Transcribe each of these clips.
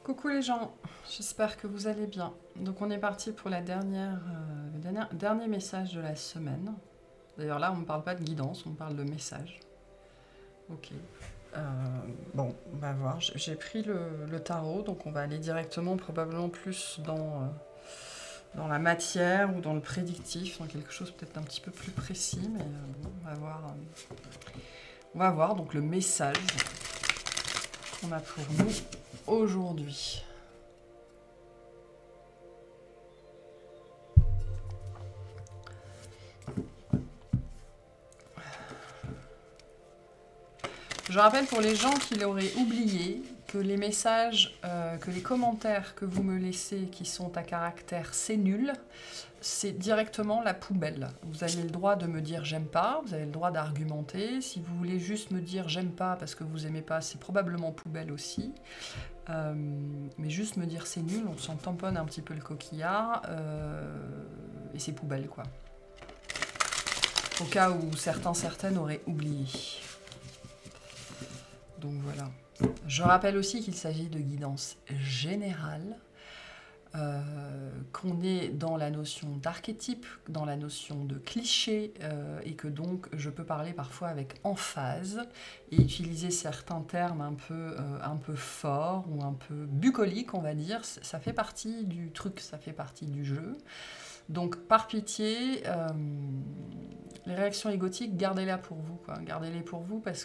Coucou les gens, j'espère que vous allez bien. Donc on est parti pour la dernier message de la semaine. D'ailleurs là on ne parle pas de guidance, on parle de message. Ok. Euh, bon, on va voir. J'ai pris le tarot, donc on va aller directement probablement plus dans la matière ou dans le prédictif, dans quelque chose peut-être d'un petit peu plus précis, mais bon, on va voir. On va voir donc le message qu'on a pour nous aujourd'hui. Je rappelle pour les gens qui l'auraient oublié que les messages, que les commentaires que vous me laissez qui sont à caractère c'est nul, c'est directement la poubelle. Vous avez le droit de me dire j'aime pas, vous avez le droit d'argumenter. Si vous voulez juste me dire j'aime pas parce que vous aimez pas, c'est probablement poubelle aussi. Mais juste me dire c'est nul, on s'en tamponne un petit peu le coquillard et c'est poubelle quoi. Au cas où certaines auraient oublié. Donc voilà. Je rappelle aussi qu'il s'agit de guidance générale, qu'on est dans la notion d'archétype, dans la notion de cliché, et que donc je peux parler parfois avec emphase et utiliser certains termes un peu forts ou un peu bucoliques, on va dire. Ça fait partie du truc, ça fait partie du jeu. Donc par pitié, les réactions égotiques, gardez-les pour vous, quoi. Gardez-les pour vous parce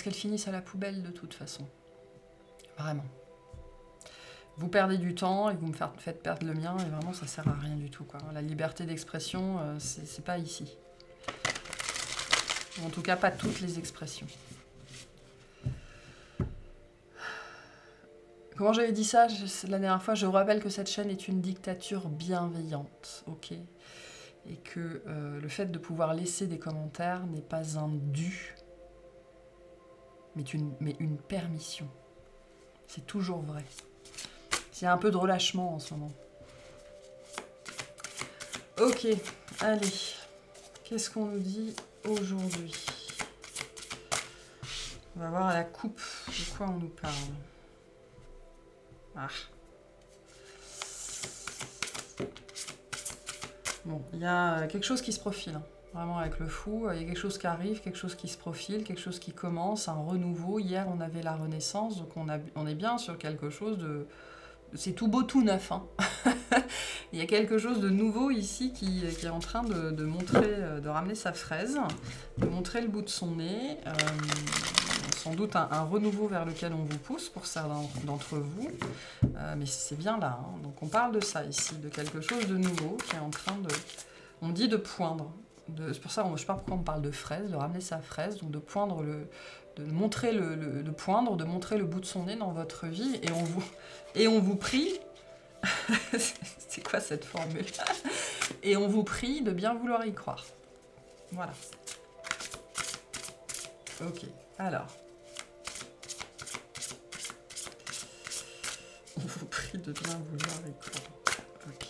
qu'elles finissent à la poubelle de toute façon. Vraiment. Vous perdez du temps et vous me faites perdre le mien et vraiment ça sert à rien du tout, quoi. La liberté d'expression, c'est pas ici. En tout cas, pas toutes les expressions. Comment j'avais dit ça la dernière fois? Je vous rappelle que cette chaîne est une dictature bienveillante, ok? Et que le fait de pouvoir laisser des commentaires n'est pas un dû, mais une permission. C'est toujours vrai. Il y a un peu de relâchement en ce moment. Ok, allez. Qu'est-ce qu'on nous dit aujourd'hui? On va voir à la coupe de quoi on nous parle. Ah. Bon, il y a quelque chose qui se profile. Hein. Vraiment avec le fou, il y a quelque chose qui arrive, quelque chose qui se profile, quelque chose qui commence, un renouveau. Hier, on avait la Renaissance, donc on est bien sur quelque chose de... C'est tout beau, tout neuf. Hein. Il y a quelque chose de nouveau ici qui est en train de montrer, de ramener sa fraise, de montrer le bout de son nez. Sans doute un renouveau vers lequel on vous pousse pour certains d'entre vous. Mais c'est bien là. Hein. Donc on parle de ça ici, de quelque chose de nouveau qui est en train de... On dit de poindre. C'est pour ça, je ne sais pas pourquoi on parle de fraise, de ramener sa fraise, donc de poindre de montrer de poindre, de montrer le bout de son nez dans votre vie, et on vous prie, c'est quoi cette formule? Et on vous prie de bien vouloir y croire. Voilà. Ok, alors. On vous prie de bien vouloir y croire. Ok.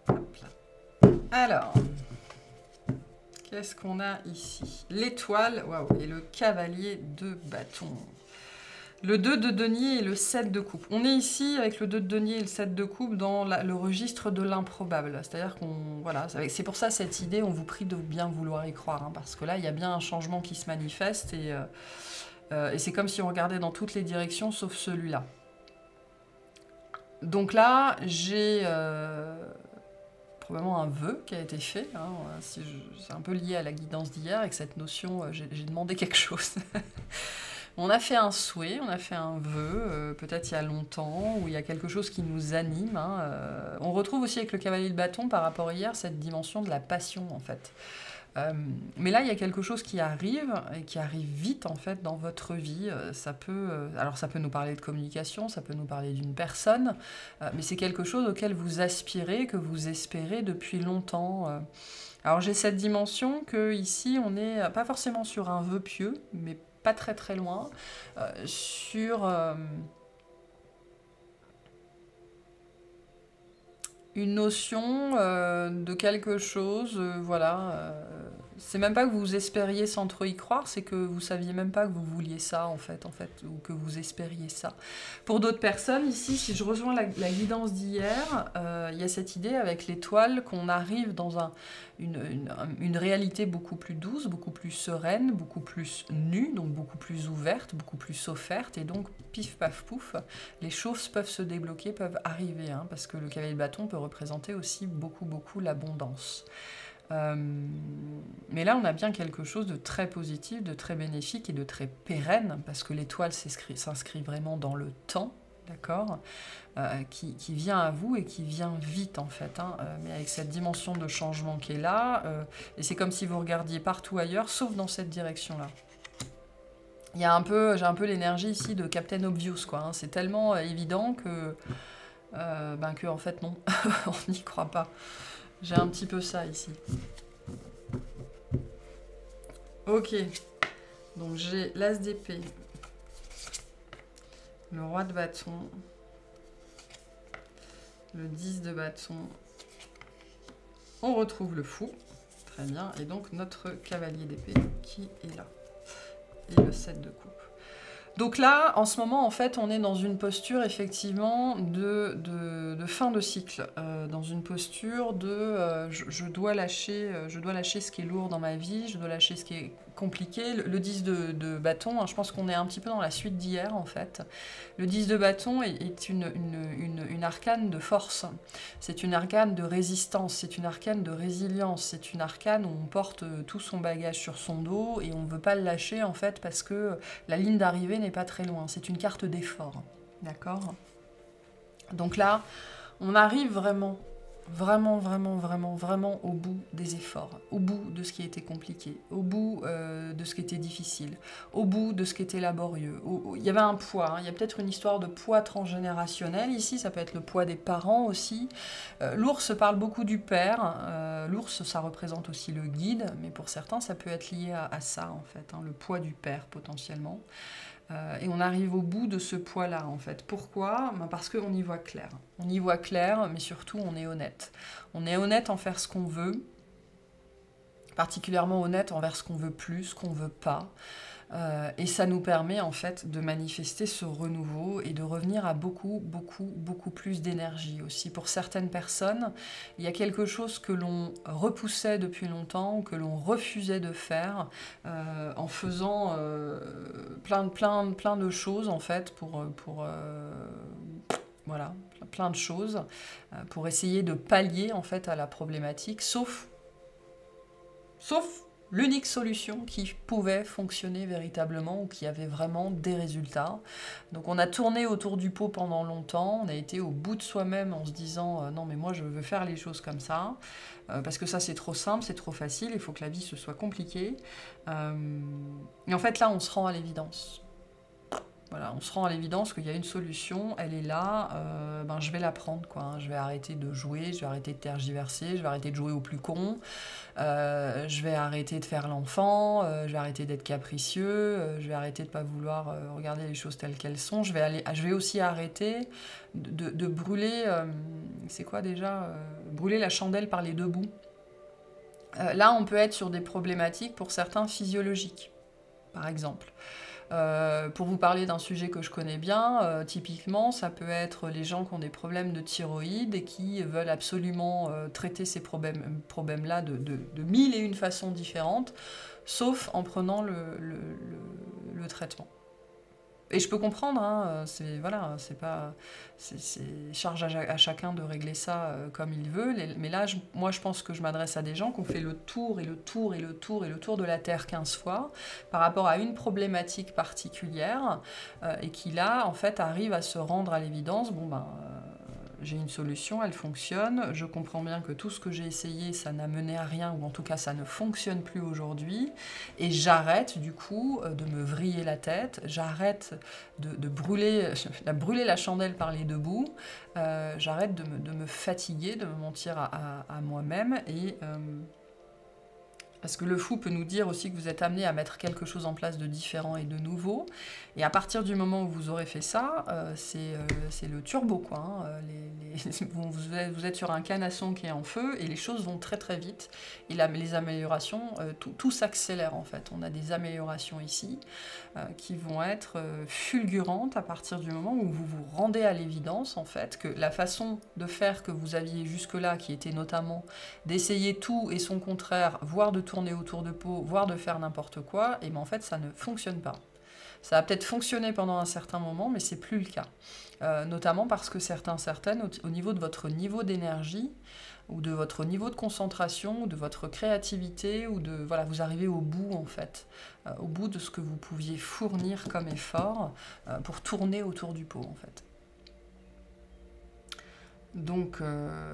Hop là. Alors. Qu'est-ce qu'on a ici? L'étoile, waouh, et le cavalier de bâton. Le 2 de denier et le 7 de coupe. On est ici avec le 2 de denier et le 7 de coupe dans le registre de l'improbable. C'est-à-dire qu'on... Voilà, c'est pour ça cette idée, on vous prie de bien vouloir y croire. Hein, parce que là, il y a bien un changement qui se manifeste et c'est comme si on regardait dans toutes les directions sauf celui-là. Donc là, j'ai... probablement un vœu qui a été fait. Hein, c'est un peu lié à la guidance d'hier, avec cette notion, j'ai demandé quelque chose. On a fait un souhait, on a fait un vœu, peut-être il y a longtemps, où il y a quelque chose qui nous anime. Hein, on retrouve aussi avec le cavalier de bâton, par rapport à hier, cette dimension de la passion, en fait. Mais là, il y a quelque chose qui arrive, et qui arrive vite, en fait, dans votre vie. Alors, ça peut nous parler de communication, ça peut nous parler d'une personne, mais c'est quelque chose auquel vous aspirez, que vous espérez depuis longtemps. Alors, j'ai cette dimension que ici, on n'est pas forcément sur un vœu pieux, mais pas très très loin, sur... une notion de quelque chose, voilà, c'est même pas que vous espériez sans trop y croire, c'est que vous saviez même pas que vous vouliez ça en fait, ou que vous espériez ça. Pour d'autres personnes, ici, si je rejoins la guidance d'hier, il y a cette idée avec l'étoile qu'on arrive dans une réalité beaucoup plus douce, beaucoup plus sereine, beaucoup plus nue, donc beaucoup plus ouverte, beaucoup plus offerte, et donc pif paf pouf, les choses peuvent se débloquer, peuvent arriver, hein, parce que le cavalier de bâton peut représenter aussi beaucoup l'abondance. Mais là, on a bien quelque chose de très positif, de très bénéfique et de très pérenne, parce que l'étoile s'inscrit vraiment dans le temps, d'accord, qui vient à vous et qui vient vite, en fait, hein, mais avec cette dimension de changement qui est là, et c'est comme si vous regardiez partout ailleurs, sauf dans cette direction-là. J'ai un peu l'énergie ici de Captain Obvious, quoi, hein, c'est tellement évident que en fait, non, on n'y croit pas. J'ai un petit peu ça ici. Ok. Donc j'ai l'as d'épée. Le roi de bâton. Le 10 de bâton. On retrouve le fou. Très bien. Et donc notre cavalier d'épée qui est là. Et le 7 de coupe. Donc là, en ce moment, en fait, on est dans une posture, effectivement, de fin de cycle. Dans une posture de je dois lâcher ce qui est lourd dans ma vie, je dois lâcher ce qui est compliqué. Le 10 de bâton, hein, je pense qu'on est un petit peu dans la suite d'hier, en fait. Le 10 de bâton est une arcane de force. C'est une arcane de résistance, c'est une arcane de résilience, c'est une arcane où on porte tout son bagage sur son dos et on ne veut pas le lâcher, en fait, parce que la ligne d'arrivée n'est pas très loin. C'est une carte d'effort, d'accord? Donc là, on arrive vraiment au bout des efforts, au bout de ce qui était compliqué, au bout de ce qui était difficile, au bout de ce qui était laborieux. Il y avait un poids, hein. Il y a peut-être une histoire de poids transgénérationnel ici, ça peut être le poids des parents aussi. L'ours parle beaucoup du père, l'ours ça représente aussi le guide, mais pour certains ça peut être lié à ça en fait, hein, le poids du père potentiellement. Et on arrive au bout de ce poids-là, en fait. Pourquoi? Parce qu'on y voit clair. On y voit clair, mais surtout, on est honnête. On est honnête envers ce qu'on veut, particulièrement honnête envers ce qu'on veut plus, ce qu'on veut pas. Et ça nous permet, en fait, de manifester ce renouveau et de revenir à beaucoup plus d'énergie aussi. Pour certaines personnes, il y a quelque chose que l'on repoussait depuis longtemps, ou que l'on refusait de faire, en faisant plein de choses, en fait, voilà, plein de choses, pour essayer de pallier, en fait, à la problématique, sauf l'unique solution qui pouvait fonctionner véritablement ou qui avait vraiment des résultats. Donc on a tourné autour du pot pendant longtemps, on a été au bout de soi-même en se disant non mais moi je veux faire les choses comme ça, parce que ça c'est trop simple, c'est trop facile, il faut que la vie ce soit compliquée. Et en fait là on se rend à l'évidence. Voilà, on se rend à l'évidence qu'il y a une solution, elle est là, je vais la prendre, quoi, hein. Je vais arrêter de jouer, je vais arrêter de tergiverser, je vais arrêter de jouer au plus con, je vais arrêter de faire l'enfant, je vais arrêter d'être capricieux, je vais arrêter de ne pas vouloir regarder les choses telles qu'elles sont, je vais aussi arrêter de brûler, c'est quoi déjà, brûler la chandelle par les deux bouts. Là, on peut être sur des problématiques pour certains physiologiques, par exemple. Pour vous parler d'un sujet que je connais bien, typiquement, ça peut être les gens qui ont des problèmes de thyroïde et qui veulent absolument traiter ces problèmes-là de mille et une façons différentes, sauf en prenant le traitement. Et je peux comprendre, hein, c'est charge à chacun de régler ça comme il veut. Mais là, moi, je pense que je m'adresse à des gens qui ont fait le tour de la Terre 15 fois par rapport à une problématique particulière et qui, là, en fait, arrivent à se rendre à l'évidence. J'ai une solution, elle fonctionne, je comprends bien que tout ce que j'ai essayé, ça n'a mené à rien, ou en tout cas ça ne fonctionne plus aujourd'hui, et j'arrête du coup de me vriller la tête, j'arrête de brûler la chandelle par les deux bouts, j'arrête de me fatiguer, de me mentir à moi-même, et Parce que le fou peut nous dire aussi que vous êtes amené à mettre quelque chose en place de différent et de nouveau. Et à partir du moment où vous aurez fait ça, c'est le turbo, quoi. Hein. Vous êtes sur un canasson qui est en feu et les choses vont très très vite. Et les améliorations, tout s'accélère en fait. On a des améliorations ici qui vont être fulgurantes à partir du moment où vous vous rendez à l'évidence en fait que la façon de faire que vous aviez jusque-là, qui était notamment d'essayer tout et son contraire, voire de tourner autour de pot, voire de faire n'importe quoi, et bien en fait ça ne fonctionne pas. Ça a peut-être fonctionné pendant un certain moment, mais c'est plus le cas. Notamment parce que certaines, au niveau de votre niveau d'énergie, ou de votre niveau de concentration, ou de votre créativité, ou de voilà, vous arrivez au bout en fait, au bout de ce que vous pouviez fournir comme effort pour tourner autour du pot en fait. Donc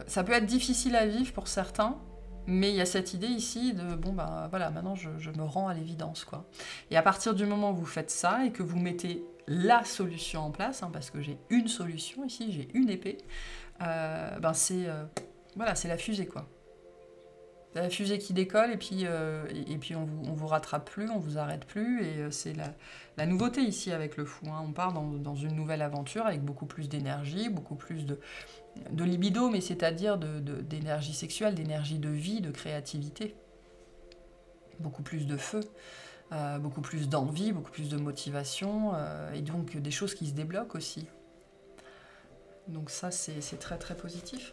ça peut être difficile à vivre pour certains, mais il y a cette idée ici de bon bah voilà, maintenant je me rends à l'évidence quoi. Et à partir du moment où vous faites ça et que vous mettez la solution en place, hein, parce que j'ai une solution ici, j'ai une épée, ben c'est voilà, c'est la fusée quoi. La fusée qui décolle et puis on vous rattrape plus, on vous arrête plus et c'est la nouveauté ici avec le fou. Hein. On part dans une nouvelle aventure avec beaucoup plus d'énergie, beaucoup plus de libido, mais c'est-à-dire d'énergie sexuelle, d'énergie de vie, de créativité. Beaucoup plus de feu, beaucoup plus d'envie, beaucoup plus de motivation, et donc des choses qui se débloquent aussi. Donc ça, c'est très très positif.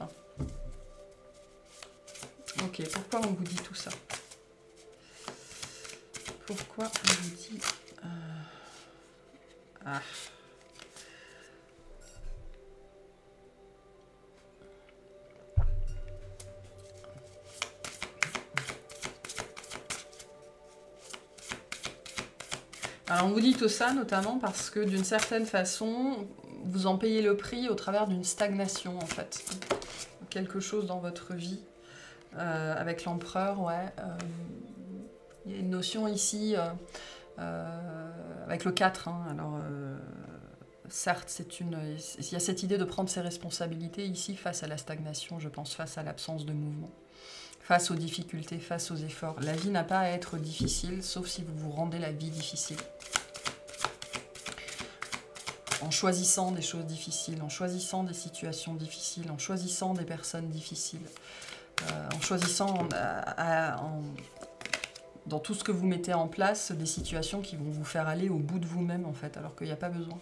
Ok, pourquoi on vous dit tout ça? Pourquoi on vous dit... Ah. Alors on vous dit tout ça notamment parce que d'une certaine façon, vous en payez le prix au travers d'une stagnation en fait. Quelque chose dans votre vie. Avec l'empereur, ouais. Il y a une notion ici, avec le 4, hein, alors certes, il y a cette idée de prendre ses responsabilités ici face à la stagnation, je pense, face à l'absence de mouvement, face aux difficultés, face aux efforts. La vie n'a pas à être difficile, sauf si vous vous rendez la vie difficile. En choisissant des choses difficiles, en choisissant des situations difficiles, en choisissant des personnes difficiles. En choisissant dans tout ce que vous mettez en place des situations qui vont vous faire aller au bout de vous-même en fait, alors qu'il n'y a pas besoin.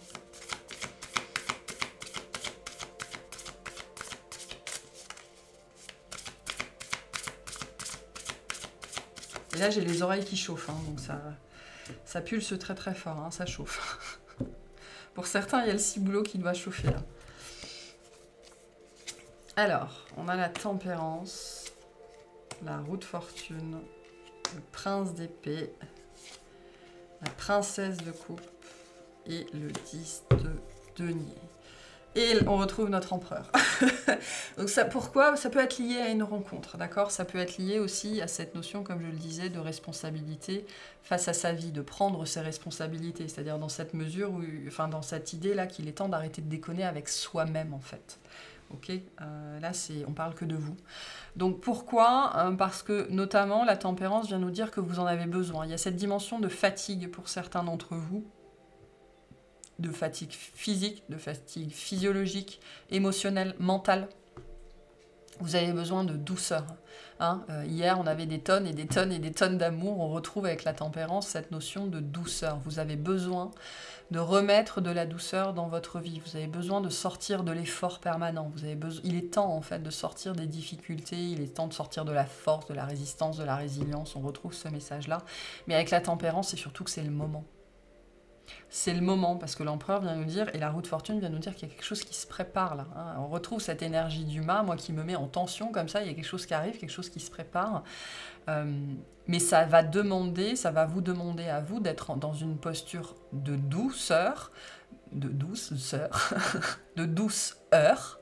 Et là j'ai les oreilles qui chauffent, hein, donc ça pulse très très fort, hein, ça chauffe. Pour certains il y a le ciboulot qui doit chauffer là. Alors, on a la tempérance, la roue de fortune, le prince d'épée, la princesse de coupe et le 10 de denier. Et on retrouve notre empereur. Donc ça, pourquoi? Ça peut être lié à une rencontre, d'accord? Ça peut être lié aussi à cette notion, comme je le disais, de responsabilité face à sa vie, de prendre ses responsabilités. C'est-à-dire dans cette mesure, où, enfin dans cette idée-là qu'il est temps d'arrêter de déconner avec soi-même, en fait. Ok, là, on parle que de vous. Donc pourquoi? Parce que notamment la tempérance vient nous dire que vous en avez besoin. Il y a cette dimension de fatigue pour certains d'entre vous, de fatigue physique, de fatigue physiologique, émotionnelle, mentale. Vous avez besoin de douceur. Hein, hier, on avait des tonnes et des tonnes et des tonnes d'amour. On retrouve avec la tempérance cette notion de douceur. Vous avez besoin de remettre de la douceur dans votre vie. Vous avez besoin de sortir de l'effort permanent. Il est temps, en fait, de sortir des difficultés. Il est temps de sortir de la force, de la résistance, de la résilience. On retrouve ce message-là. Mais avec la tempérance, c'est surtout que c'est le moment. C'est le moment, parce que l'empereur vient nous dire, et la roue de fortune vient nous dire qu'il y a quelque chose qui se prépare là. Hein. On retrouve cette énergie du mât, moi qui me met en tension comme ça, il y a quelque chose qui arrive, quelque chose qui se prépare. Mais ça va vous demander à vous d'être dans une posture de douceur, de douceur,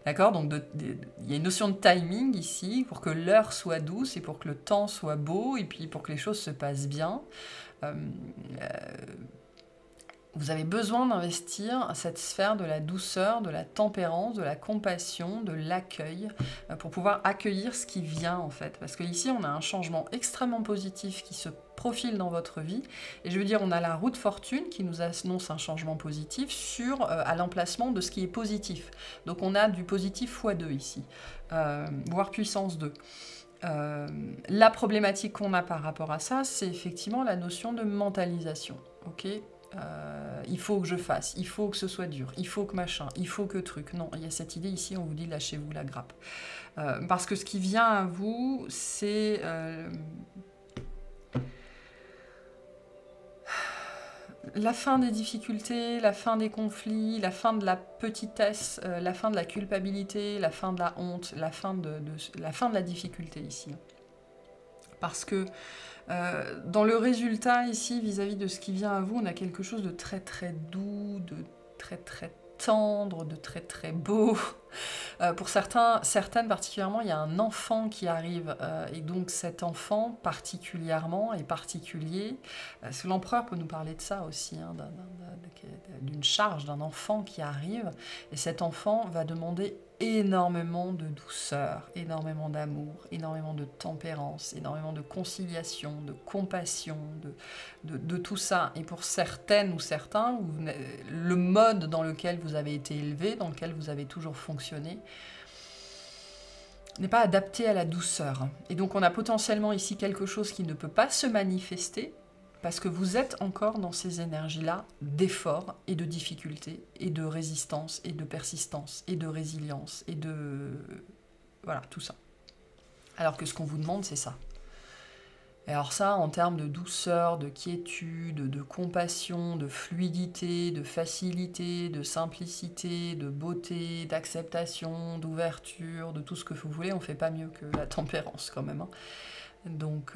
d'accord? Donc il y a une notion de timing ici, pour que l'heure soit douce et pour que le temps soit beau, et puis pour que les choses se passent bien. Vous avez besoin d'investir cette sphère de la douceur, de la tempérance, de la compassion, de l'accueil, pour pouvoir accueillir ce qui vient en fait. Parce que ici, on a un changement extrêmement positif qui se profile dans votre vie. Et je veux dire, on a la roue de fortune qui nous annonce un changement positif à l'emplacement de ce qui est positif. Donc on a du positif x2 ici, voire puissance 2. La problématique qu'on a par rapport à ça, c'est effectivement la notion de mentalisation. Ok, il faut que je fasse, il faut que ce soit dur, il faut que machin, il faut que truc. Non, il y a cette idée ici, on vous dit lâchez-vous la grappe. Parce que ce qui vient à vous, c'est la fin des difficultés, la fin des conflits, la fin de la petitesse, la fin de la culpabilité, la fin de la honte, la fin de la difficulté ici. Parce que dans le résultat ici, vis-à-vis de ce qui vient à vous, on a quelque chose de très très doux, de très très tendre, de très très beau. Pour certaines particulièrement, il y a un enfant qui arrive, et donc cet enfant particulièrement est particulier. Parce que l'empereur peut nous parler de ça aussi, hein, d'une charge d'un enfant qui arrive, et cet enfant va demander énormément de douceur, énormément d'amour, énormément de tempérance, énormément de conciliation, de compassion, de tout ça. Et pour certaines ou certains, le mode dans lequel vous avez été élevé, dans lequel vous avez toujours fonctionné, n'est pas adapté à la douceur. Et donc on a potentiellement ici quelque chose qui ne peut pas se manifester, parce que vous êtes encore dans ces énergies-là d'effort et de difficulté, et de résistance, et de persistance, et de résilience, et de... voilà, tout ça. Alors que ce qu'on vous demande, c'est ça. Et alors ça, en termes de douceur, de quiétude, de compassion, de fluidité, de facilité, de simplicité, de beauté, d'acceptation, d'ouverture, de tout ce que vous voulez, on ne fait pas mieux que la tempérance quand même, hein. Donc...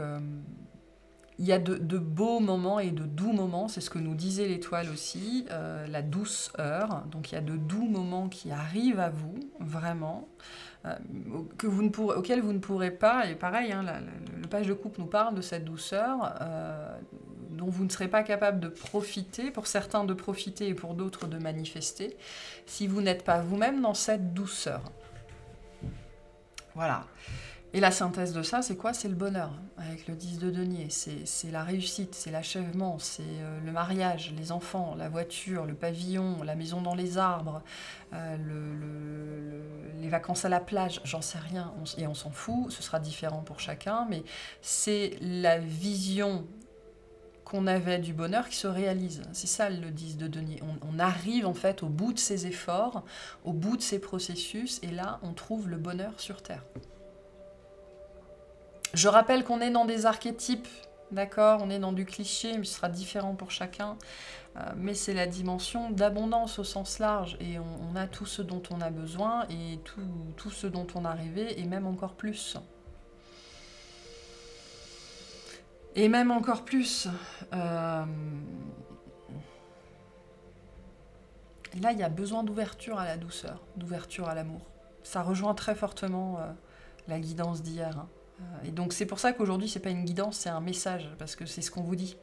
il y a de beaux moments et de doux moments, c'est ce que nous disait l'étoile aussi, la douceur. Donc il y a de doux moments qui arrivent à vous, vraiment, auxquels vous ne pourrez pas, et pareil, hein, le page de coupe nous parle de cette douceur, dont vous ne serez pas capable de profiter, pour certains de profiter et pour d'autres de manifester, si vous n'êtes pas vous-même dans cette douceur. Voilà. Et la synthèse de ça, c'est quoi? C'est le bonheur, avec le 10 de denier. C'est la réussite, c'est l'achèvement, c'est le mariage, les enfants, la voiture, le pavillon, la maison dans les arbres, les vacances à la plage, j'en sais rien, et on s'en fout, ce sera différent pour chacun, mais c'est la vision qu'on avait du bonheur qui se réalise. C'est ça le 10 de denier. On arrive en fait au bout de ses efforts, au bout de ses processus, et là, on trouve le bonheur sur Terre. Je rappelle qu'on est dans des archétypes, d'accord? On est dans du cliché, mais ce sera différent pour chacun. Mais c'est la dimension d'abondance au sens large. Et on a tout ce dont on a besoin, et tout ce dont on a rêvé, et même encore plus. Et même encore plus. Et là, il y a besoin d'ouverture à la douceur, d'ouverture à l'amour. Ça rejoint très fortement la guidance d'hier, hein. Et donc c'est pour ça qu'aujourd'hui c'est pas une guidance, c'est un message, parce que c'est ce qu'on vous dit.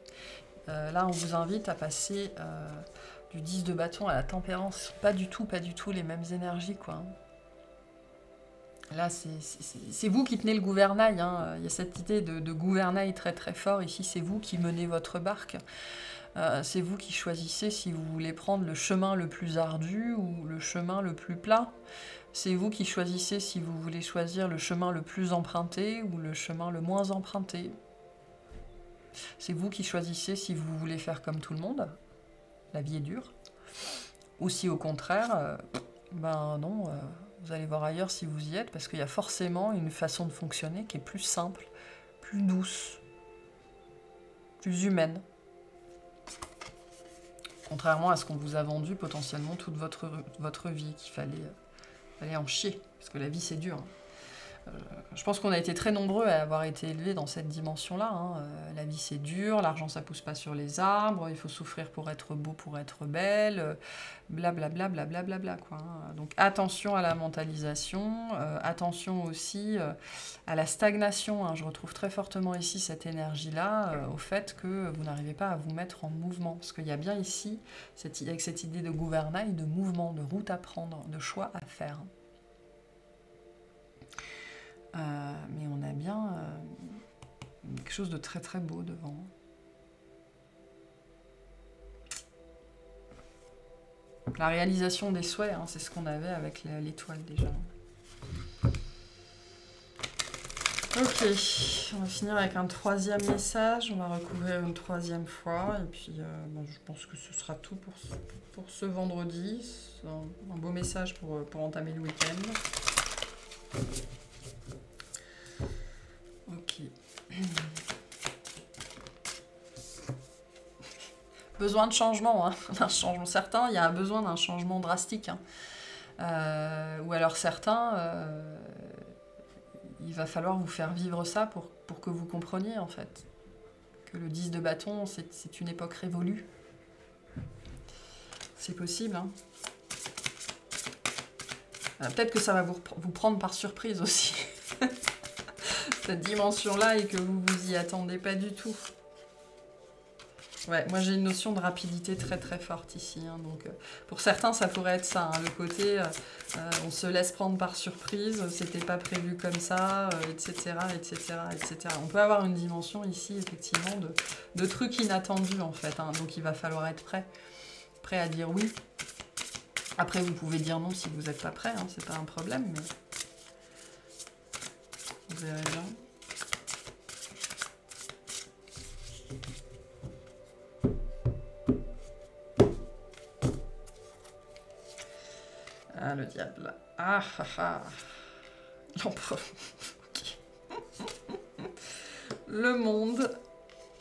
Là on vous invite à passer du 10 de bâton à la tempérance, pas du tout les mêmes énergies, quoi. Là c'est vous qui tenez le gouvernail, hein. Il y a cette idée de gouvernail très très fort, ici c'est vous qui menez votre barque. C'est vous qui choisissez si vous voulez prendre le chemin le plus ardu ou le chemin le plus plat. C'est vous qui choisissez si vous voulez choisir le chemin le plus emprunté ou le chemin le moins emprunté. C'est vous qui choisissez si vous voulez faire comme tout le monde, la vie est dure, ou si au contraire, ben non, vous allez voir ailleurs si vous y êtes, parce qu'il y a forcément une façon de fonctionner qui est plus simple, plus douce, plus humaine. Contrairement à ce qu'on vous a vendu potentiellement toute votre vie, qu'il fallait en chier, parce que la vie c'est dur. Je pense qu'on a été très nombreux à avoir été élevés dans cette dimension-là. Hein. La vie c'est dur, l'argent ça pousse pas sur les arbres, il faut souffrir pour être beau, pour être belle, blablabla, blablabla, quoi. Hein. Donc attention à la mentalisation, attention aussi à la stagnation. Hein. Je retrouve très fortement ici cette énergie-là, au fait que vous n'arrivez pas à vous mettre en mouvement. Parce qu'il y a bien ici, avec cette idée de gouvernail, de mouvement, de route à prendre, de choix à faire. Mais on a bien quelque chose de très très beau devant. La réalisation des souhaits, hein, c'est ce qu'on avait avec l'étoile déjà. Ok, on va finir avec un troisième message, on va recouvrir une troisième fois, et puis je pense que ce sera tout pour ce vendredi. C'est un beau message pour entamer le week-end. Ok. Besoin de changement, hein. Un changement certain, il y a besoin d'un changement drastique. Hein. Ou alors certains, il va falloir vous faire vivre ça pour que vous compreniez en fait. Que le 10 de bâton, c'est une époque révolue. C'est possible. Hein. Peut-être que ça va vous prendre par surprise aussi. Cette dimension-là et que vous vous y attendez pas du tout. Ouais, moi j'ai une notion de rapidité très très forte ici. Hein, donc, pour certains, ça pourrait être ça. Hein, le côté, on se laisse prendre par surprise, c'était pas prévu comme ça, etc., etc., etc. On peut avoir une dimension ici, effectivement, de trucs inattendus en fait. Hein, donc il va falloir être prêt à dire oui. Après, vous pouvez dire non si vous n'êtes pas prêt, hein, c'est pas un problème, mais vous verrez bien. Ah, le diable. Ah, ah, ah. L'empereur. Okay. Le monde,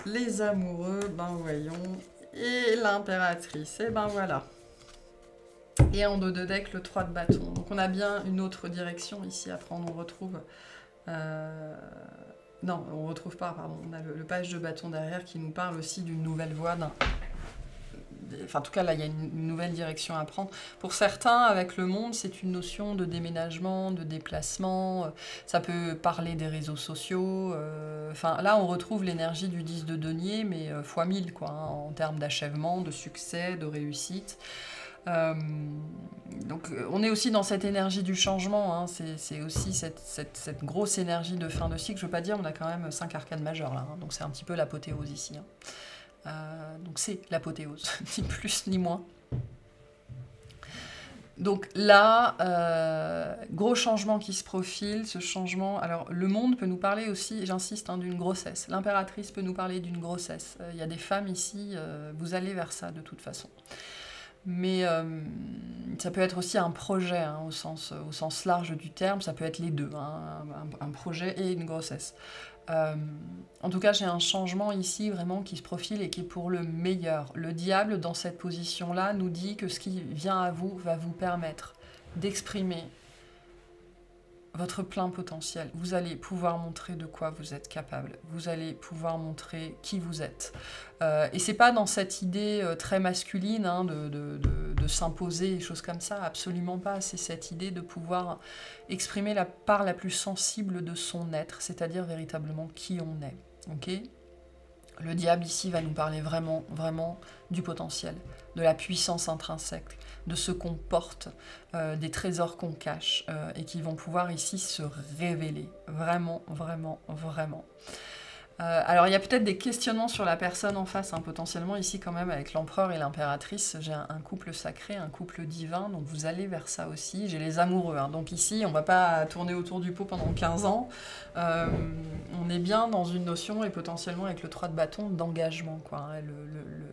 les amoureux, ben voyons, et l'impératrice, et ben voilà. Et en dos de deck, le 3 de bâton. Donc on a bien une autre direction ici à prendre, on retrouve... Non, on retrouve pas, pardon. On a le page de bâton derrière qui nous parle aussi d'une nouvelle voie, Enfin, en tout cas, là, il y a une nouvelle direction à prendre. Pour certains, avec le monde, c'est une notion de déménagement, de déplacement. Ça peut parler des réseaux sociaux. Enfin, là, on retrouve l'énergie du 10 de denier, mais fois 1000, quoi, hein, en termes d'achèvement, de succès, de réussite. Donc, on est aussi dans cette énergie du changement. Hein. C'est aussi cette grosse énergie de fin de cycle. Je ne veux pas dire, on a quand même 5 arcanes majeures, là. Hein, donc, c'est un petit peu l'apothéose ici. Hein. Donc c'est l'apothéose, ni plus ni moins. Donc là, gros changement qui se profile, ce changement... Alors le monde peut nous parler aussi, j'insiste, hein, d'une grossesse. L'impératrice peut nous parler d'une grossesse. Il y a des femmes ici, vous allez vers ça de toute façon. Mais ça peut être aussi un projet, hein, au sens large du terme, ça peut être les deux, hein, un projet et une grossesse. En tout cas, j'ai un changement ici vraiment qui se profile et qui est pour le meilleur. Le diable, dans cette position-là, nous dit que ce qui vient à vous va vous permettre d'exprimer votre plein potentiel. Vous allez pouvoir montrer de quoi vous êtes capable. Vous allez pouvoir montrer qui vous êtes. Et c'est pas dans cette idée très masculine, hein, de s'imposer, des choses comme ça, absolument pas. C'est cette idée de pouvoir exprimer la part la plus sensible de son être, c'est-à-dire véritablement qui on est. Okay ? Le diable ici va nous parler vraiment, vraiment du potentiel, de la puissance intrinsèque, de ce qu'on porte, des trésors qu'on cache et qui vont pouvoir ici se révéler. Vraiment, vraiment, vraiment. Alors il y a peut-être des questionnements sur la personne en face, hein, potentiellement ici quand même avec l'empereur et l'impératrice, j'ai un couple sacré, un couple divin, donc vous allez vers ça aussi, j'ai les amoureux, hein, donc ici on ne va pas tourner autour du pot pendant 15 ans, on est bien dans une notion et potentiellement avec le 3 de bâton d'engagement, quoi, hein,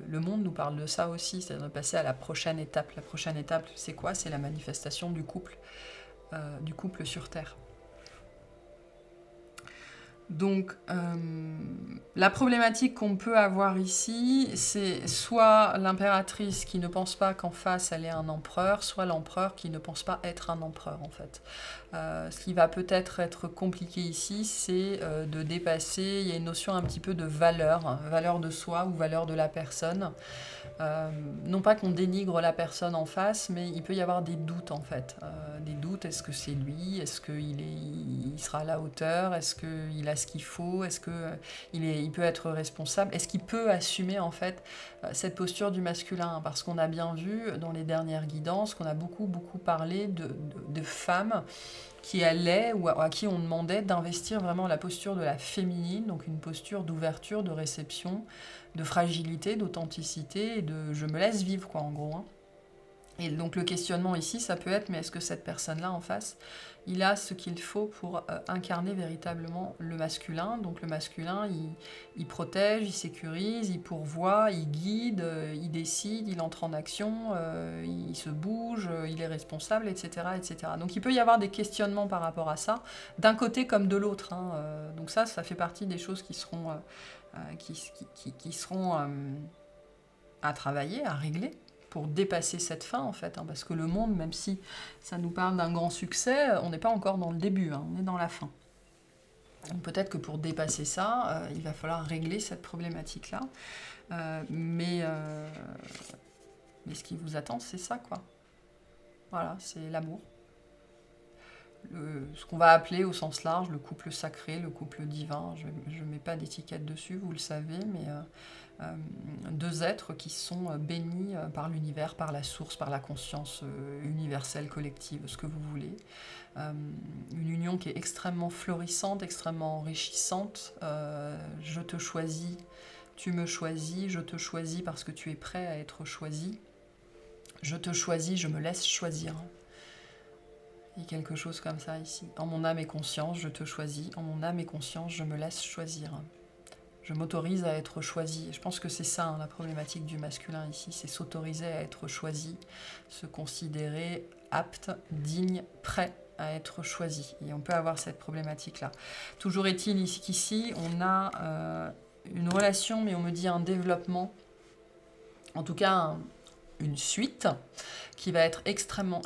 le monde nous parle de ça aussi, c'est de passer à la prochaine étape. La prochaine étape c'est quoi? C'est la manifestation du couple sur Terre. Donc, la problématique qu'on peut avoir ici, c'est soit l'impératrice qui ne pense pas qu'en face elle est un empereur, soit l'empereur qui ne pense pas être un empereur en fait. Ce qui va peut-être être compliqué ici, c'est de dépasser, il y a une notion un petit peu de valeur, hein, valeur de soi ou valeur de la personne. Non pas qu'on dénigre la personne en face, mais il peut y avoir des doutes en fait. Des doutes, est-ce que c'est lui? Est-ce il sera à la hauteur? Est-ce qu'il a ce qu'il faut? Est-ce qu'il peut être responsable? Est-ce qu'il peut assumer en fait cette posture du masculin? Parce qu'on a bien vu dans les dernières guidances qu'on a beaucoup parlé de femmes qui allaient ou à qui on demandait d'investir vraiment la posture de la féminine, donc une posture d'ouverture, de réception, de fragilité, d'authenticité et de je me laisse vivre quoi en gros. Hein. Et donc le questionnement ici, ça peut être mais est-ce que cette personne-là en face, il a ce qu'il faut pour incarner véritablement le masculin. Donc le masculin, il protège, il sécurise, il pourvoit, il guide, il décide, il entre en action, il se bouge, il est responsable, etc., etc. Donc il peut y avoir des questionnements par rapport à ça, d'un côté comme de l'autre. Hein. Donc ça fait partie des choses qui seront, à travailler, à régler, pour dépasser cette fin en fait, hein, parce que le monde, même si ça nous parle d'un grand succès, on n'est pas encore dans le début, hein, on est dans la fin. Donc peut-être que pour dépasser ça, il va falloir régler cette problématique-là, mais ce qui vous attend, c'est ça quoi. Voilà, c'est l'amour. Ce qu'on va appeler au sens large le couple sacré, le couple divin, je ne mets pas d'étiquette dessus, vous le savez, mais deux êtres qui sont bénis par l'univers, par la source, par la conscience universelle, collective, ce que vous voulez. Une union qui est extrêmement florissante, extrêmement enrichissante. Je te choisis, tu me choisis, je te choisis parce que tu es prêt à être choisi. Je te choisis, je me laisse choisir. Il y a quelque chose comme ça ici. En mon âme et conscience, je te choisis. En mon âme et conscience, je me laisse choisir. Je m'autorise à être choisi. Je pense que c'est ça, hein, la problématique du masculin ici, c'est s'autoriser à être choisi, se considérer apte, digne, prêt à être choisi. Et on peut avoir cette problématique-là. Toujours est-il qu'ici, on a une relation, mais on me dit un développement, en tout cas une suite, qui va être extrêmement...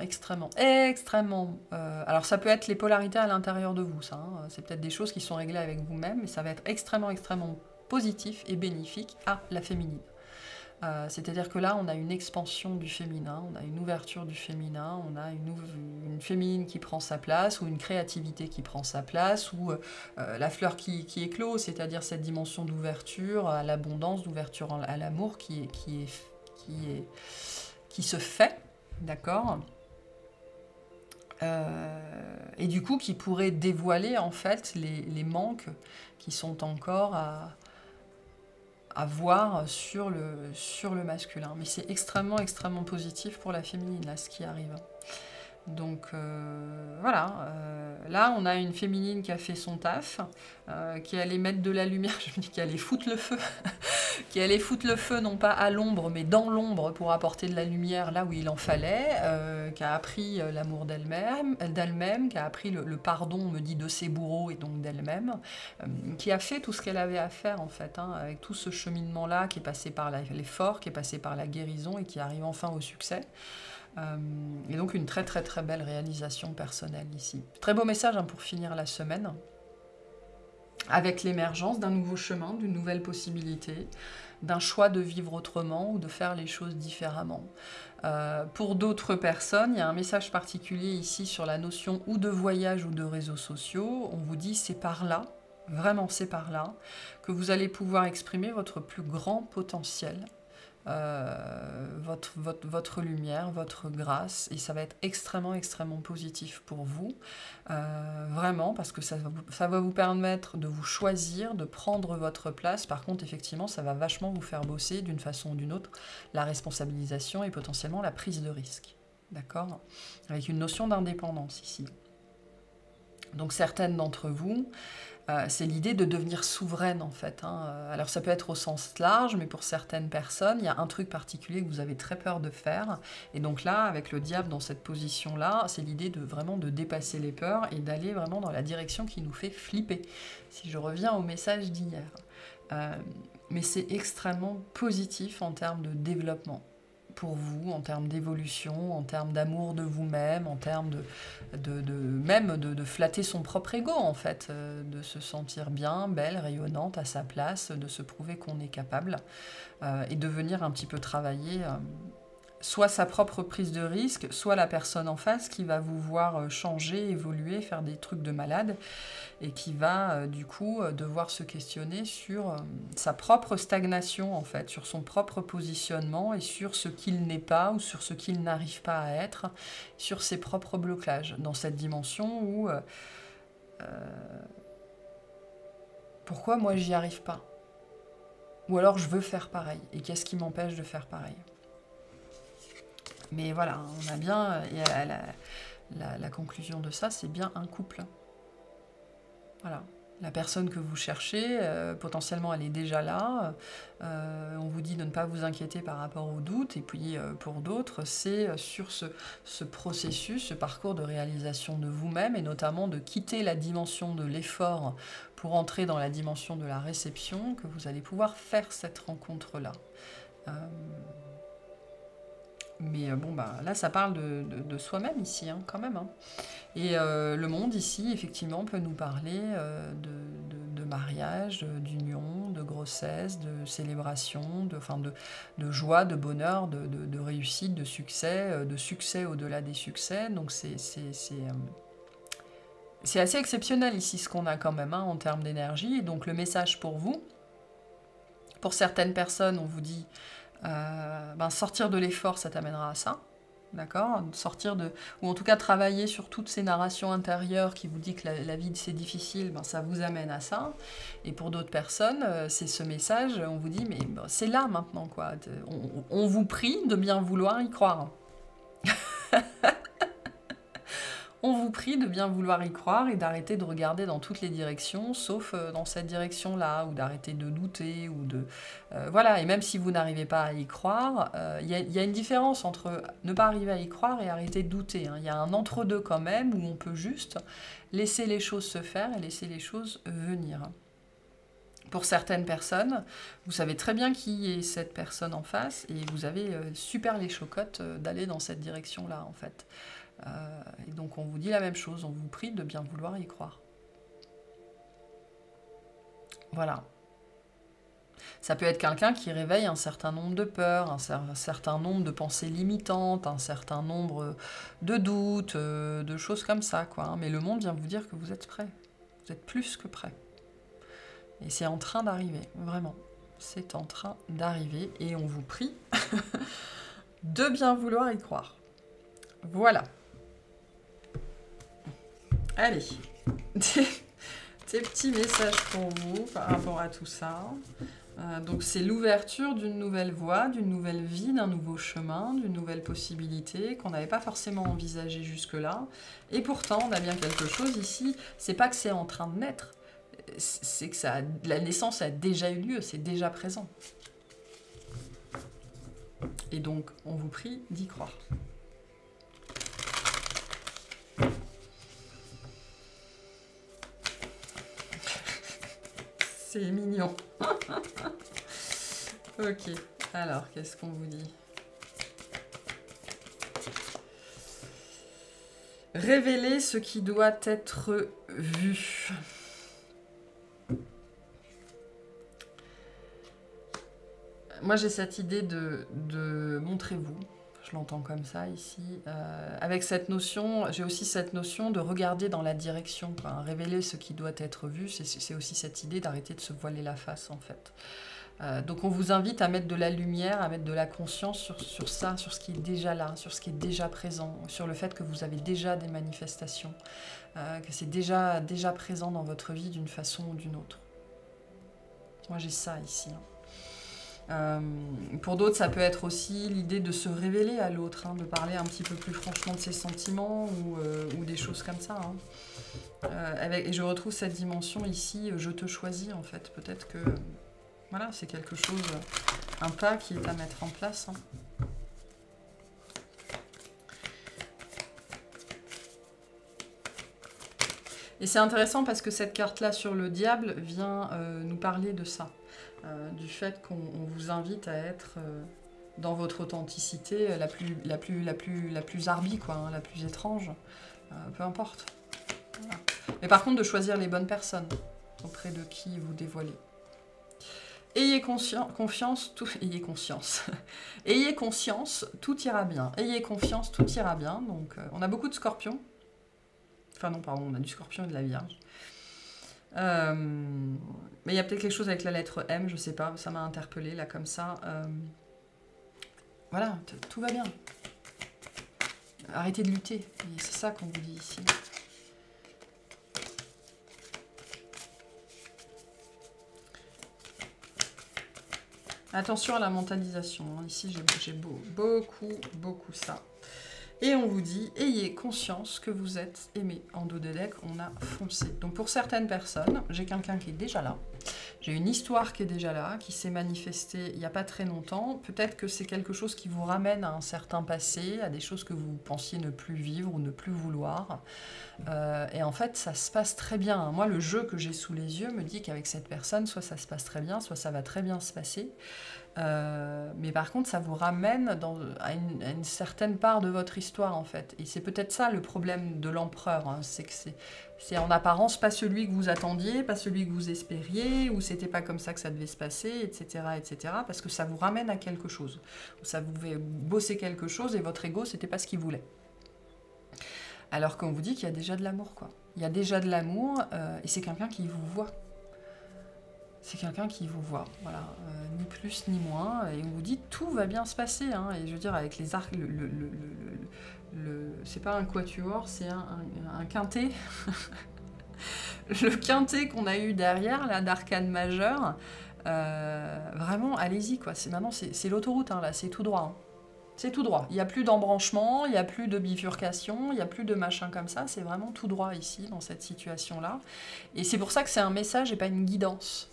alors ça peut être les polarités à l'intérieur de vous, ça. Hein, c'est peut-être des choses qui sont réglées avec vous-même, mais ça va être extrêmement positif et bénéfique à la féminine. C'est-à-dire que là, on a une expansion du féminin, on a une ouverture du féminin, on a une féminine qui prend sa place, ou une créativité qui prend sa place, ou la fleur qui éclose, c'est-à-dire cette dimension d'ouverture à l'abondance, d'ouverture à l'amour qui se fait, d'accord, et du coup qui pourrait dévoiler en fait les manques qui sont encore à voir sur le masculin. Mais c'est extrêmement positif pour la féminine, là, ce qui arrive. Donc voilà, là on a une féminine qui a fait son taf, qui allait mettre de la lumière, je me dis qu'elle allait foutre le feu, qui allait foutre le feu non pas à l'ombre mais dans l'ombre pour apporter de la lumière là où il en fallait, qui a appris l'amour d'elle-même, qui a appris le pardon, on me dit, de ses bourreaux et donc d'elle-même, qui a fait tout ce qu'elle avait à faire en fait, hein, avec tout ce cheminement là qui est passé par l'effort, qui est passé par la guérison et qui arrive enfin au succès. Et donc une très belle réalisation personnelle ici. Très beau message, hein, pour finir la semaine, avec l'émergence d'un nouveau chemin, d'une nouvelle possibilité, d'un choix de vivre autrement ou de faire les choses différemment. Pour d'autres personnes, il y a un message particulier ici sur la notion ou de voyage ou de réseaux sociaux. On vous dit c'est par là, vraiment c'est par là, que vous allez pouvoir exprimer votre plus grand potentiel. Votre lumière, votre grâce, et ça va être extrêmement positif pour vous, vraiment, parce que ça va vous permettre de vous choisir, de prendre votre place. Par contre, effectivement, ça va vachement vous faire bosser d'une façon ou d'une autre la responsabilisation et potentiellement la prise de risque, d'accord, avec une notion d'indépendance ici. Donc certaines d'entre vous, c'est l'idée de devenir souveraine en fait, hein. Alors ça peut être au sens large, mais pour certaines personnes, il y a un truc particulier que vous avez très peur de faire. Et donc là, avec le diable dans cette position-là, c'est l'idée de vraiment de dépasser les peurs et d'aller vraiment dans la direction qui nous fait flipper. Si je reviens au message d'hier. Mais c'est extrêmement positif en termes de développement. pour vous, en termes d'évolution, en termes d'amour de vous-même, en termes de flatter son propre ego, en fait, de se sentir bien, belle, rayonnante, à sa place, de se prouver qu'on est capable, et de venir un petit peu travailler soit sa propre prise de risque, soit la personne en face qui va vous voir changer, évoluer, faire des trucs de malade, et qui va du coup devoir se questionner sur sa propre stagnation, en fait, sur son propre positionnement et sur ce qu'il n'est pas ou sur ce qu'il n'arrive pas à être, sur ses propres blocages, dans cette dimension où pourquoi moi j'y arrive pas? Ou alors je veux faire pareil, et qu'est-ce qui m'empêche de faire pareil? Mais voilà, on a bien, et la conclusion de ça, c'est bien un couple. Voilà. La personne que vous cherchez, potentiellement elle est déjà là. On vous dit de ne pas vous inquiéter par rapport aux doutes. Et puis pour d'autres, c'est sur ce processus, ce parcours de réalisation de vous-même, et notamment de quitter la dimension de l'effort pour entrer dans la dimension de la réception, que vous allez pouvoir faire cette rencontre-là. Mais bon, bah, là, ça parle de soi-même ici, hein, quand même. Hein. Et le monde ici, effectivement, peut nous parler de mariage, d'union, de grossesse, de célébration, de joie, de bonheur, de réussite, de succès au-delà des succès. Donc c'est assez exceptionnel ici ce qu'on a quand même, hein, en termes d'énergie. Et donc le message pour vous, pour certaines personnes, on vous dit... sortir de l'effort, ça t'amènera à ça, d'accord? Ou en tout cas travailler sur toutes ces narrations intérieures qui vous dit que la vie c'est difficile, ça vous amène à ça. Et pour d'autres personnes, c'est ce message, on vous dit mais c'est là maintenant, quoi. On vous prie de bien vouloir y croire. On vous prie de bien vouloir y croire et d'arrêter de regarder dans toutes les directions, sauf dans cette direction-là, ou d'arrêter de douter, ou de... voilà, et même si vous n'arrivez pas à y croire, il y a une différence entre ne pas arriver à y croire et arrêter de douter. Il y a un entre-deux quand même, où on peut juste laisser les choses se faire et laisser les choses venir. Pour certaines personnes, vous savez très bien qui est cette personne en face, et vous avez super les chocottes d'aller dans cette direction-là, en fait. Et donc on vous dit la même chose, on vous prie de bien vouloir y croire. Voilà. Ça peut être quelqu'un qui réveille un certain nombre de peurs, un certain nombre de pensées limitantes, un certain nombre de doutes, de choses comme ça, quoi. Mais le monde vient vous dire que vous êtes prêt. Vous êtes plus que prêt. Et c'est en train d'arriver, vraiment. C'est en train d'arriver et on vous prie de bien vouloir y croire. Voilà. Allez, des petits messages pour vous par rapport à tout ça. Donc c'est l'ouverture d'une nouvelle voie, d'une nouvelle vie, d'un nouveau chemin, d'une nouvelle possibilité qu'on n'avait pas forcément envisagé jusque-là. Et pourtant, on a bien quelque chose ici. C'est pas que c'est en train de naître, c'est que la naissance a déjà eu lieu, c'est déjà présent. Et donc, on vous prie d'y croire. C'est mignon. Ok, alors, qu'est-ce qu'on vous dit? Révéler ce qui doit être vu. Moi, j'ai cette idée de montrez-vous. Je l'entends comme ça ici. Avec cette notion, j'ai aussi cette notion de regarder dans la direction. Quoi. Révéler ce qui doit être vu, c'est aussi cette idée d'arrêter de se voiler la face, en fait. Donc on vous invite à mettre de la lumière, à mettre de la conscience sur ça, sur ce qui est déjà là, sur ce qui est déjà présent, sur le fait que vous avez déjà des manifestations, que c'est déjà présent dans votre vie d'une façon ou d'une autre. Moi j'ai ça ici. Pour d'autres, ça peut être aussi l'idée de se révéler à l'autre, hein, de parler un petit peu plus franchement de ses sentiments ou des choses comme ça. Hein. Et je retrouve cette dimension ici, je te choisis en fait. Peut-être que voilà, c'est quelque chose, un pas qui est à mettre en place. Hein. Et c'est intéressant parce que cette carte-là sur le diable vient nous parler de ça. Du fait qu'on vous invite à être dans votre authenticité la plus arbi, quoi, hein, la plus étrange. Peu importe. Voilà. Mais par contre, de choisir les bonnes personnes auprès de qui vous dévoilez. Ayez confiance, ayez conscience. Ayez conscience, tout ira bien. Ayez confiance, tout ira bien. Donc, on a beaucoup de scorpions. Enfin non, pardon, on a du scorpion et de la vierge. Mais il y a peut-être quelque chose avec la lettre M, je sais pas, ça m'a interpellée là comme ça. Voilà, tout va bien. Arrêtez de lutter, c'est ça qu'on vous dit ici. Attention à la mentalisation, hein. Ici j'ai beaucoup ça. Et on vous dit, ayez conscience que vous êtes aimé. En dos de deck, on a foncé. Donc pour certaines personnes, j'ai quelqu'un qui est déjà là. J'ai une histoire qui est déjà là, qui s'est manifestée il n'y a pas très longtemps. Peut-être que c'est quelque chose qui vous ramène à un certain passé, à des choses que vous pensiez ne plus vivre ou ne plus vouloir. Et en fait, ça se passe très bien. Moi, le jeu que j'ai sous les yeux me dit qu'avec cette personne, soit ça se passe très bien, soit ça va très bien se passer. Mais par contre, ça vous ramène à une certaine part de votre histoire, en fait. Et c'est peut-être ça le problème de l'empereur, hein. C'est que c'est en apparence pas celui que vous attendiez, pas celui que vous espériez, ou c'était pas comme ça que ça devait se passer, etc., etc., parce que ça vous ramène à quelque chose. Ça vous fait bosser quelque chose et votre ego, c'était pas ce qu'il voulait. Alors qu'on vous dit qu'il y a déjà de l'amour, quoi. Il y a déjà de l'amour, et c'est quelqu'un qui vous voit. C'est quelqu'un qui vous voit, voilà, ni plus ni moins, et on vous dit tout va bien se passer, hein, et je veux dire avec les arcs, c'est pas un quatuor, c'est un quintet, le quintet qu'on a eu derrière, là, d'arcane majeur, vraiment, allez-y, quoi, maintenant c'est l'autoroute, hein, là, c'est tout droit, hein. C'est tout droit, il n'y a plus d'embranchement, il n'y a plus de bifurcation, il n'y a plus de machin comme ça, c'est vraiment tout droit ici, dans cette situation-là, et c'est pour ça que c'est un message et pas une guidance.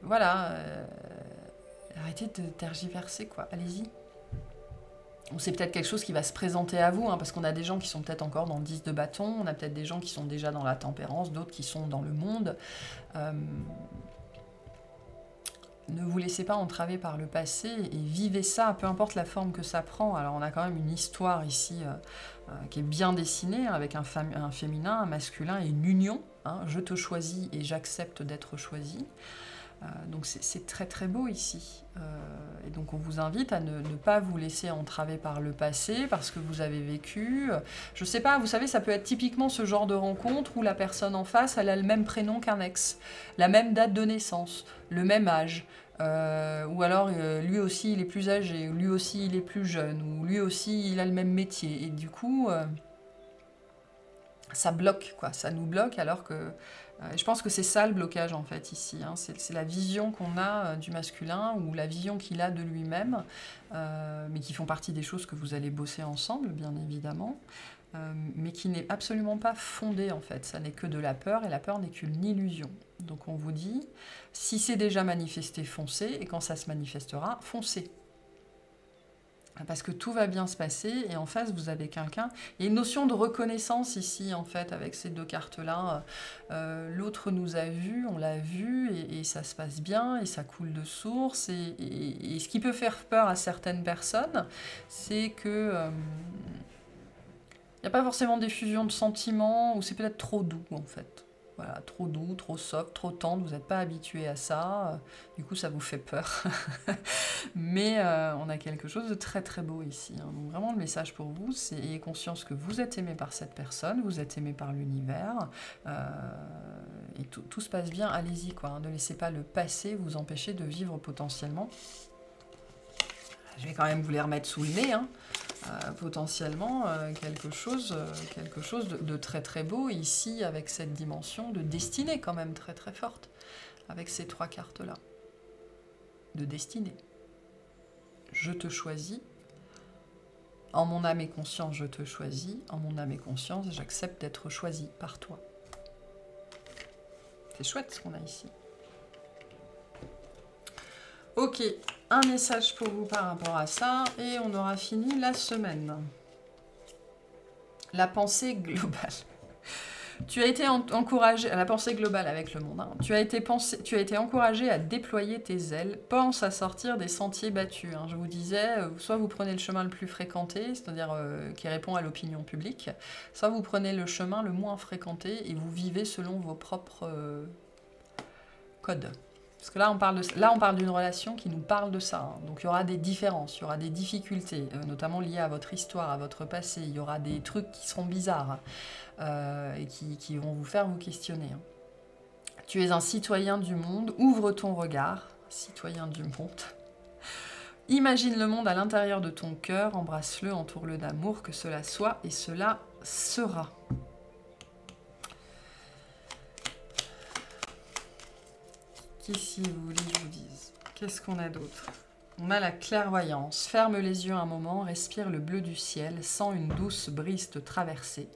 Voilà, arrêtez de tergiverser, quoi, allez-y. Ou c'est peut-être quelque chose qui va se présenter à vous, hein, parce qu'on a des gens qui sont peut-être encore dans le 10 de bâton, on a peut-être des gens qui sont déjà dans la tempérance, d'autres qui sont dans le monde. Ne vous laissez pas entraver par le passé et vivez ça, peu importe la forme que ça prend. Alors on a quand même une histoire ici qui est bien dessinée, hein, avec un féminin, un masculin et une union. Hein, je te choisis et j'accepte d'être choisi. Donc c'est très très beau ici. Et donc on vous invite à ne pas vous laisser entraver par le passé, parce que vous avez vécu. Je sais pas, vous savez, ça peut être typiquement ce genre de rencontre où la personne en face, elle a le même prénom qu'un ex, la même date de naissance, le même âge. Ou alors lui aussi il est plus âgé, lui aussi il est plus jeune, ou lui aussi il a le même métier. Et du coup, ça bloque, quoi, ça nous bloque, alors que je pense que c'est ça le blocage en fait ici, hein. C'est la vision qu'on a du masculin, ou la vision qu'il a de lui-même, mais qui font partie des choses que vous allez bosser ensemble, bien évidemment, mais qui n'est absolument pas fondée en fait. Ça n'est que de la peur, et la peur n'est qu'une illusion. Donc on vous dit, si c'est déjà manifesté, foncez, et quand ça se manifestera, foncez. Parce que tout va bien se passer, et en face vous avez quelqu'un. Il y a une notion de reconnaissance ici en fait avec ces deux cartes là. L'autre nous a vus, on l'a vu, et ça se passe bien, et ça coule de source, et ce qui peut faire peur à certaines personnes, c'est que il n'y a pas forcément d'effusion de sentiments, ou c'est peut-être trop doux en fait. Voilà, trop doux, trop soft, trop tendre, vous n'êtes pas habitué à ça, du coup ça vous fait peur. Mais on a quelque chose de très très beau ici, hein. Donc vraiment le message pour vous, c'est ayez conscience que vous êtes aimé par cette personne, vous êtes aimé par l'univers, et tout se passe bien, allez-y, quoi, hein. Ne laissez pas le passé vous empêcher de vivre potentiellement. Je vais quand même vous les remettre sous le nez, hein. Potentiellement quelque chose de très très beau ici, avec cette dimension de destinée quand même très très forte, avec ces trois cartes là de destinée. Je te choisis, en mon âme et conscience je te choisis, en mon âme et conscience j'accepte d'être choisi par toi. C'est chouette ce qu'on a ici. Ok, un message pour vous par rapport à ça, et on aura fini la semaine. La pensée globale. Tu as été encouragé à la pensée globale avec le monde. Hein. Tu as été encouragé à déployer tes ailes. Pense à sortir des sentiers battus. Hein. Je vous disais, soit vous prenez le chemin le plus fréquenté, c'est-à-dire qui répond à l'opinion publique, soit vous prenez le chemin le moins fréquenté et vous vivez selon vos propres codes. Parce que là, on parle d'une relation qui nous parle de ça. Hein. Donc il y aura des différences, il y aura des difficultés, notamment liées à votre histoire, à votre passé. Il y aura des trucs qui seront bizarres et qui vont vous faire vous questionner. Hein. Tu es un citoyen du monde, ouvre ton regard, citoyen du monde. Imagine le monde à l'intérieur de ton cœur, embrasse-le, entoure-le d'amour, que cela soit et cela sera. Qu'ici vous voulez que je vous dise? Qu'est-ce qu'on a d'autre? On a la clairvoyance. Ferme les yeux un moment, respire le bleu du ciel, sens une douce brise te traverser.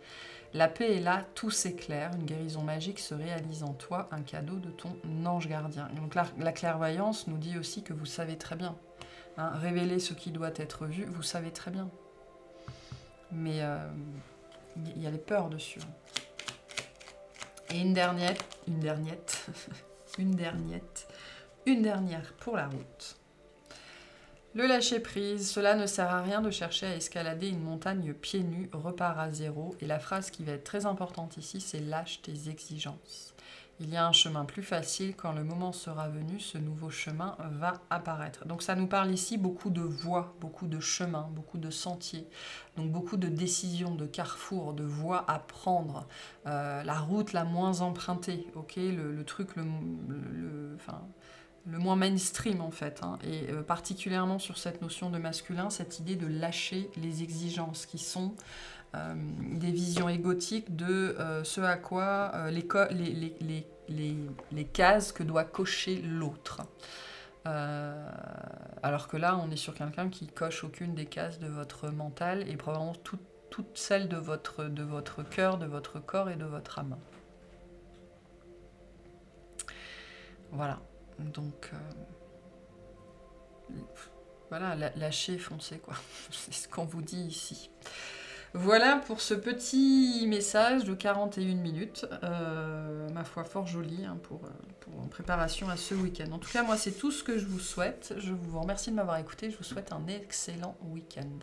La paix est là, tout s'éclaire, une guérison magique se réalise en toi, un cadeau de ton ange gardien. Donc la clairvoyance nous dit aussi que vous savez très bien. Hein, révéler ce qui doit être vu, vous savez très bien. Mais il y a les peurs dessus. Et une dernière pour la route. Le lâcher-prise, cela ne sert à rien de chercher à escalader une montagne pieds nus, repart à zéro. Et la phrase qui va être très importante ici, c'est lâche tes exigences. Il y a un chemin plus facile, quand le moment sera venu, ce nouveau chemin va apparaître. Donc ça nous parle ici beaucoup de voies, beaucoup de chemins, beaucoup de sentiers, donc beaucoup de décisions, de carrefours, de voies à prendre, la route la moins empruntée, ok, le truc le moins mainstream en fait, hein, et particulièrement sur cette notion de masculin, cette idée de lâcher les exigences qui sont des visions égotiques de ce à quoi les cases que doit cocher l'autre. Alors que là, on est sur quelqu'un qui coche aucune des cases de votre mental et probablement toutes celles de votre cœur, de votre corps et de votre âme. Voilà. Donc, voilà, lâchez, foncez, quoi. C'est ce qu'on vous dit ici. Voilà pour ce petit message de 41 minutes, ma foi fort joli, hein, pour en préparation à ce week-end. En tout cas, moi, c'est tout ce que je vous souhaite. Je vous remercie de m'avoir écouté. Je vous souhaite un excellent week-end.